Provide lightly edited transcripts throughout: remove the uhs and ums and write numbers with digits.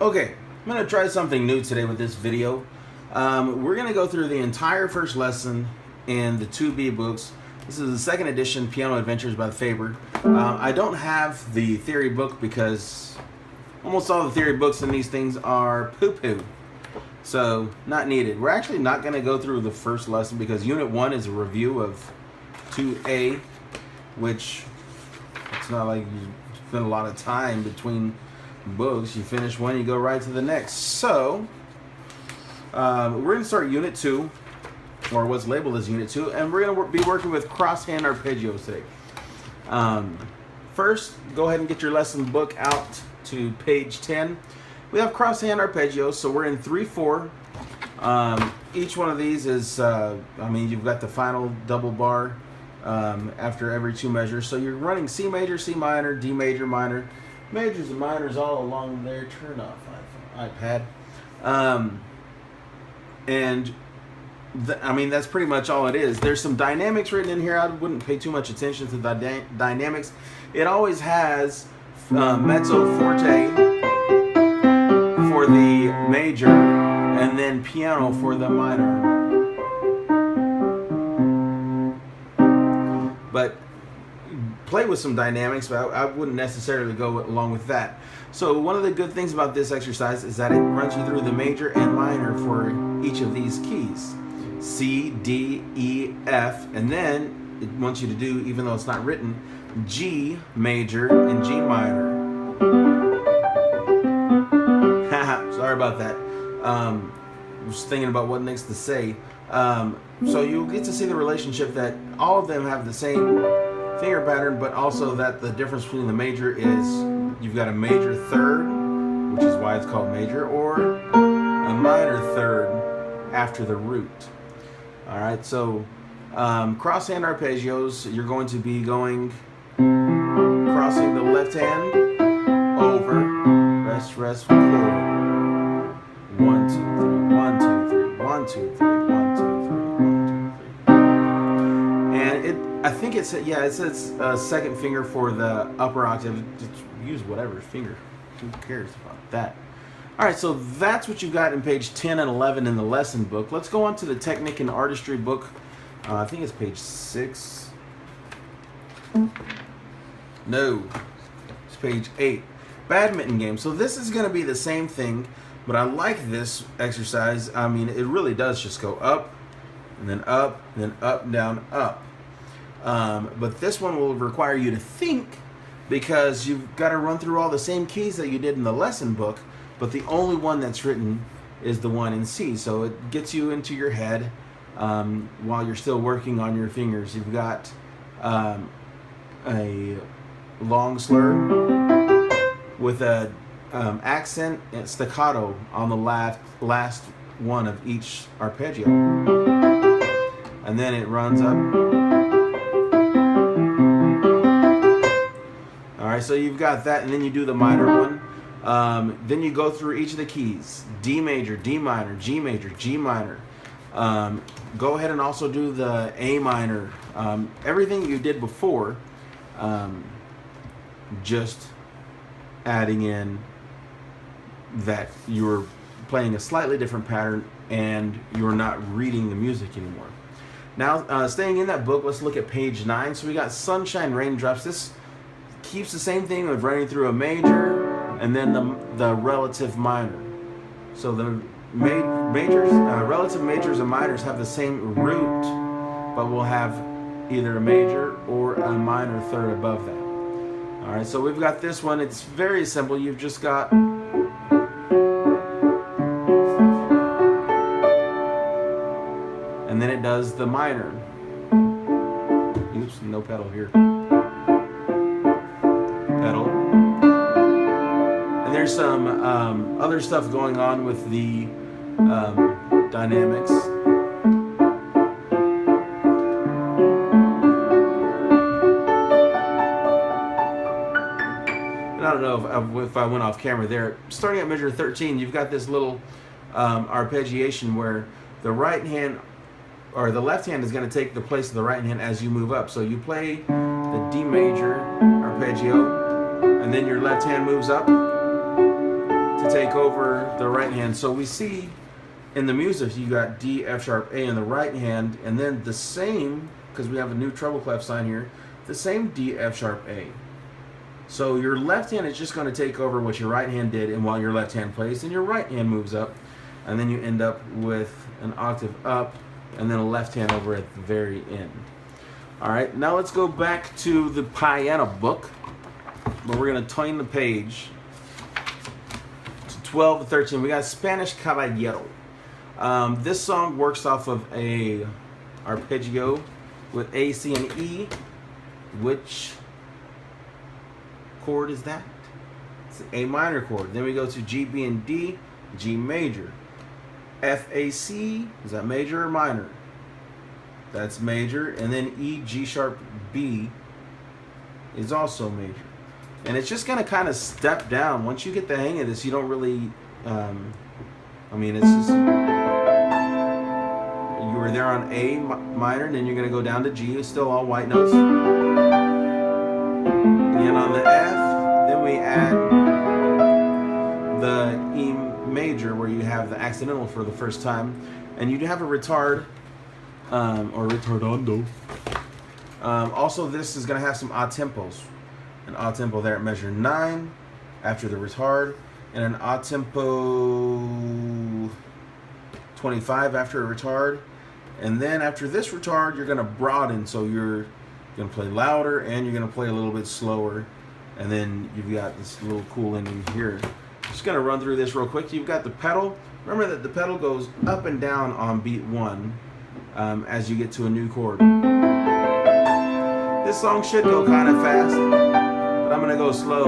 Okay, I'm going to try something new today with this video. We're going to go through the entire first lesson in the 2B books. This is the second edition, Piano Adventures by Faber. I don't have the theory book because almost all the theory books in these things are poo-poo. So, not needed. We're actually not going to go through the first lesson because Unit 1 is a review of 2A, which it's not like you spend a lot of time between books. You finish one, you go right to the next. So, we're going to start Unit 2, or what's labeled as Unit 2, and we're going to be working with cross-hand arpeggios today. First, go ahead and get your lesson book out to page 10. We have cross-hand arpeggios, so we're in 3/4. Each one of these is, you've got the final double bar after every two measures. So you're running C major, C minor, D major, minor. Majors and minors all along there. Turn off iPad. That's pretty much all it is. There's some dynamics written in here. I wouldn't pay too much attention to the dynamics. It always has mezzo forte for the major and then piano for the minor. But play with some dynamics, but I wouldn't necessarily go along with that. So one of the good things about this exercise is that it runs you through the major and minor for each of these keys. C, D, E, F, and then it wants you to do, even though it's not written, G major and G minor. Sorry about that. I was thinking about what next to say. So you'll get to see the relationship that all of them have the same finger pattern, but also that the difference between the major is you've got a major third, which is why it's called major, or a minor third after the root. Alright, so cross-hand arpeggios, you're going to be going, crossing the left hand over, rest, rest, chord. 1, 2, 3, 1, 2, 3, 1, 2, 3, 1, 2, 3, 1, 2, 3. And I think it says second finger for the upper octave. Just use whatever finger. Who cares about that? Alright, so that's what you've got in page 10 and 11 in the lesson book. Let's go on to the Technique and Artistry book. I think it's page 6. No, it's page 8. Badminton game. So this is going to be the same thing, but I like this exercise. I mean, it really does just go up, and then up, down, up. But this one will require you to think, because you've got to run through all the same keys that you did in the lesson book, but the only one that's written is the one in C. So it gets you into your head while you're still working on your fingers. You've got a long slur with a accent and staccato on the last one of each arpeggio. And then it runs up. Alright, so you've got that, and then you do the minor one. Then you go through each of the keys. D major, D minor, G major, G minor. Go ahead and also do the A minor. Everything you did before, just adding in that you're playing a slightly different pattern and you're not reading the music anymore. Now, staying in that book, let's look at page 9. So we got Sunshine Raindrops. This keeps the same thing of running through a major and then the relative minor. So the relative majors and minors have the same root, but we'll have either a major or a minor third above that. Alright, so we've got this one. It's very simple. You've just got and then it does the minor. Oops, no pedal here. Pedal. And there's some other stuff going on with the dynamics. I don't know if I went off camera there. Starting at measure 13, you've got this little arpeggiation where the right hand or the left hand is going to take the place of the right hand as you move up. So you play the D major arpeggio, and then your left hand moves up to to take over the right hand. So we see in the music you got D, F sharp, A in the right hand, and then the same, because we have a new treble clef sign here, the same D, F sharp, A. So your left hand is just going to take over what your right hand did, and while your left hand plays, and your right hand moves up, and then you end up with an octave up, and then a left hand over at the very end. All right, now let's go back to the piano book, but we're going to turn the page to 12 to 13. We got Spanish Caballero. This song works off of a arpeggio with A, C, and E. Which chord is that? It's the A minor chord. Then we go to G, B, and D, G major. F, A, C, is that major or minor? That's major. And then E, G sharp, B is also major. And it's just going to kind of step down. Once you get the hang of this, you don't really, I mean, it's just, you were there on A minor, and then you're going to go down to G. It's still all white notes. And on the F, then we add the E major, where you have the accidental for the first time, and you do have a retard, or retardando. Also, this is going to have some odd tempos. An odd tempo there at measure 9 after the retard, and an odd tempo 25 after a retard. And then after this retard, you're going to broaden, so you're going to play louder and you're going to play a little bit slower. And then you've got this little cool ending here. Just going to run through this real quick. You've got the pedal. Remember that the pedal goes up and down on beat 1 as you get to a new chord. This song should go kind of fast, but I'm going to go slow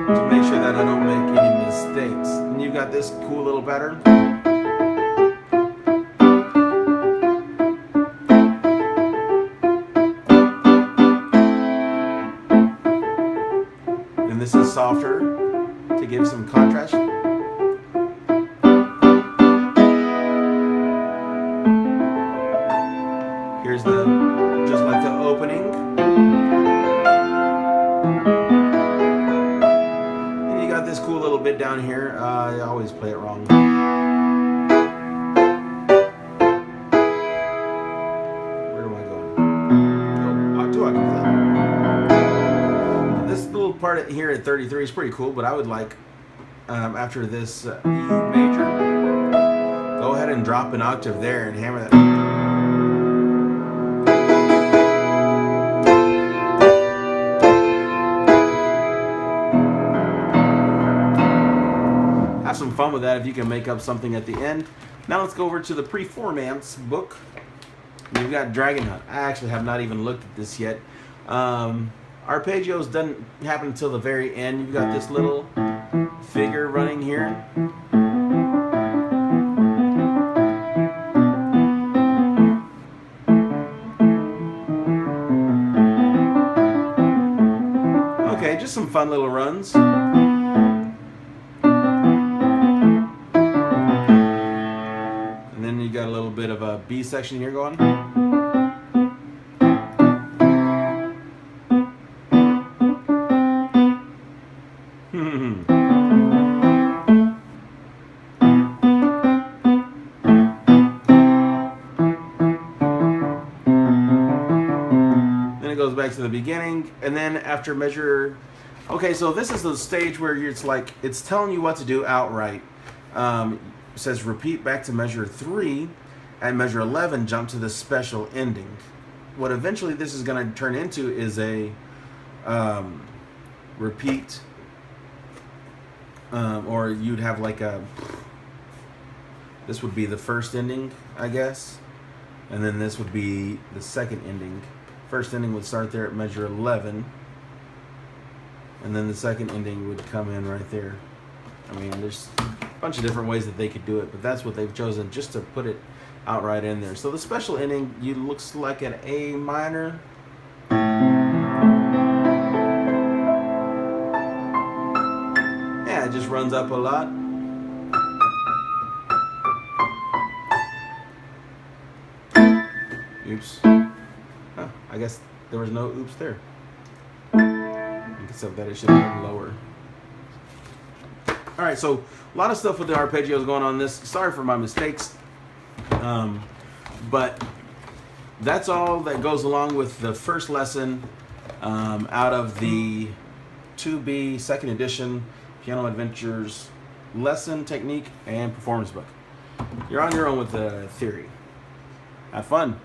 to make sure that I don't make any mistakes. And you've got this cool little pattern. And this is softer to give some contrast. Here's just like the opening. And you got this cool little bit down here. I always play it wrong. Where am I going? Oh, two octaves down. This little part here at 33 is pretty cool, but I would like, after this E major, go ahead and drop an octave there and hammer that. Some fun with that if you can make up something at the end. Now let's go over to the performance book. We've got Dragon Hunt. I actually have not even looked at this yet. Arpeggios doesn't happen until the very end. You've got this little figure running here. Okay, just some fun little runs. Got a little bit of a B section here going. Then it goes back to the beginning, and then after measure. Okay, so this is the stage where it's like it's telling you what to do outright. Says repeat back to measure 3. At measure 11, jump to the special ending. What eventually this is going to turn into is a repeat, or you'd have like a, this would be the first ending, I guess, and then this would be the second ending. First ending would start there at measure 11, and then the second ending would come in right there. I mean, there's a bunch of different ways that they could do it, but that's what they've chosen, just to put it outright in there. So the special ending, looks like an A minor. Yeah, it just runs up a lot. Oops. Oh, I guess there was no oops there. Except that it should have been lower. All right, so a lot of stuff with the arpeggios going on this. Sorry for my mistakes. But that's all that goes along with the first lesson out of the 2B second edition Piano Adventures lesson, technique, and performance book. You're on your own with the theory. Have fun.